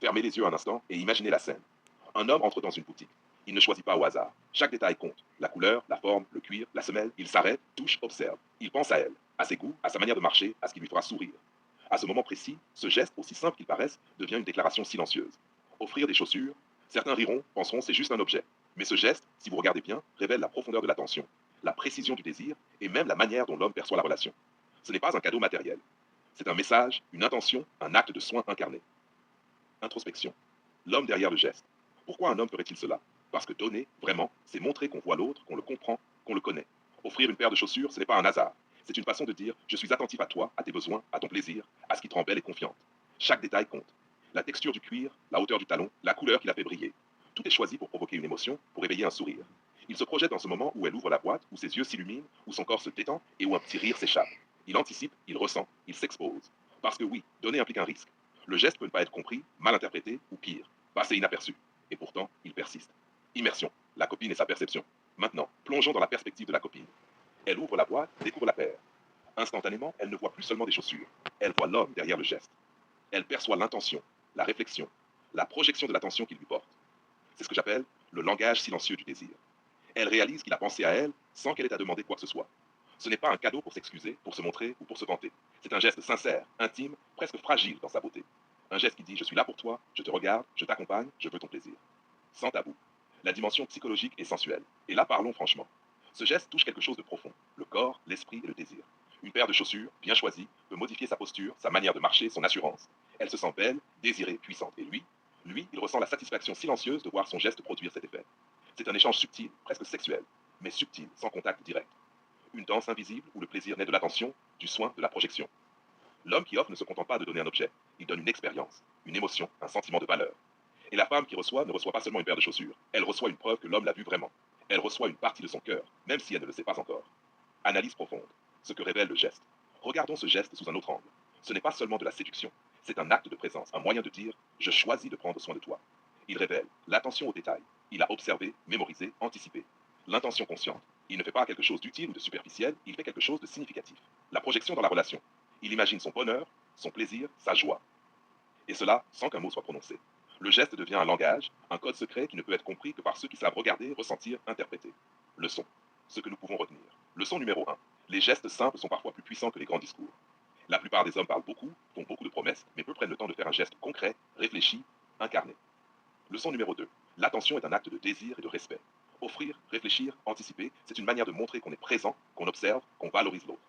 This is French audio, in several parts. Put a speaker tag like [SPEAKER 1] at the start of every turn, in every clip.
[SPEAKER 1] Fermez les yeux un instant et imaginez la scène. Un homme entre dans une boutique. Il ne choisit pas au hasard. Chaque détail compte. La couleur, la forme, le cuir, la semelle. Il s'arrête, touche, observe. Il pense à elle, à ses goûts, à sa manière de marcher, à ce qui lui fera sourire. À ce moment précis, ce geste, aussi simple qu'il paraisse, devient une déclaration silencieuse. Offrir des chaussures, certains riront, penseront c'est juste un objet. Mais ce geste, si vous regardez bien, révèle la profondeur de l'attention, la précision du désir et même la manière dont l'homme perçoit la relation. Ce n'est pas un cadeau matériel. C'est un message, une intention, un acte de soin incarné. Introspection. L'homme derrière le geste. Pourquoi un homme ferait-il cela? Parce que donner, vraiment, c'est montrer qu'on voit l'autre, qu'on le comprend, qu'on le connaît. Offrir une paire de chaussures, ce n'est pas un hasard. C'est une façon de dire je suis attentif à toi, à tes besoins, à ton plaisir, à ce qui te rend belle et confiante. Chaque détail compte. La texture du cuir, la hauteur du talon, la couleur qui l'a fait briller. Tout est choisi pour provoquer une émotion, pour éveiller un sourire. Il se projette dans ce moment où elle ouvre la boîte, où ses yeux s'illuminent, où son corps se détend et où un petit rire s'échappe. Il anticipe, il ressent, il s'expose. Parce que oui, donner implique un risque. Le geste peut ne pas être compris, mal interprété ou pire, passer inaperçu. Et pourtant, il persiste. Immersion, la copine et sa perception. Maintenant, plongeons dans la perspective de la copine. Elle ouvre la boîte, découvre la paire. Instantanément, elle ne voit plus seulement des chaussures. Elle voit l'homme derrière le geste. Elle perçoit l'intention, la réflexion, la projection de l'attention qu'il lui porte. C'est ce que j'appelle le langage silencieux du désir. Elle réalise qu'il a pensé à elle sans qu'elle ait à demander quoi que ce soit. Ce n'est pas un cadeau pour s'excuser, pour se montrer ou pour se vanter. C'est un geste sincère, intime, presque fragile dans sa beauté. Un geste qui dit je suis là pour toi, je te regarde, je t'accompagne, je veux ton plaisir. Sans tabou. La dimension psychologique et sensuelle. Et là, parlons franchement. Ce geste touche quelque chose de profond, le corps, l'esprit et le désir. Une paire de chaussures, bien choisie, peut modifier sa posture, sa manière de marcher, son assurance. Elle se sent belle, désirée, puissante. Et lui, il ressent la satisfaction silencieuse de voir son geste produire cet effet. C'est un échange subtil, presque sexuel, mais subtil, sans contact direct. Une danse invisible où le plaisir naît de l'attention, du soin, de la projection. L'homme qui offre ne se contente pas de donner un objet, il donne une expérience, une émotion, un sentiment de valeur. Et la femme qui reçoit ne reçoit pas seulement une paire de chaussures, elle reçoit une preuve que l'homme l'a vu vraiment. Elle reçoit une partie de son cœur, même si elle ne le sait pas encore. Analyse profonde, ce que révèle le geste. Regardons ce geste sous un autre angle. Ce n'est pas seulement de la séduction, c'est un acte de présence, un moyen de dire je choisis de prendre soin de toi. Il révèle l'attention aux détails. Il a observé, mémorisé, anticipé. L'intention consciente. Il ne fait pas quelque chose d'utile ou de superficiel, il fait quelque chose de significatif. La projection dans la relation. Il imagine son bonheur, son plaisir, sa joie. Et cela sans qu'un mot soit prononcé. Le geste devient un langage, un code secret qui ne peut être compris que par ceux qui savent regarder, ressentir, interpréter. Leçon. Ce que nous pouvons retenir. Leçon numéro 1. Les gestes simples sont parfois plus puissants que les grands discours. La plupart des hommes parlent beaucoup, font beaucoup de promesses, mais peu prennent le temps de faire un geste concret, réfléchi, incarné. Leçon numéro 2. L'attention est un acte de désir et de respect. Offrir, réfléchir, anticiper, c'est une manière de montrer qu'on est présent, qu'on observe, qu'on valorise l'autre.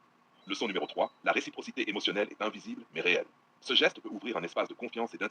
[SPEAKER 1] Leçon numéro 3. La réciprocité émotionnelle est invisible mais réelle. Ce geste peut ouvrir un espace de confiance et d'intimité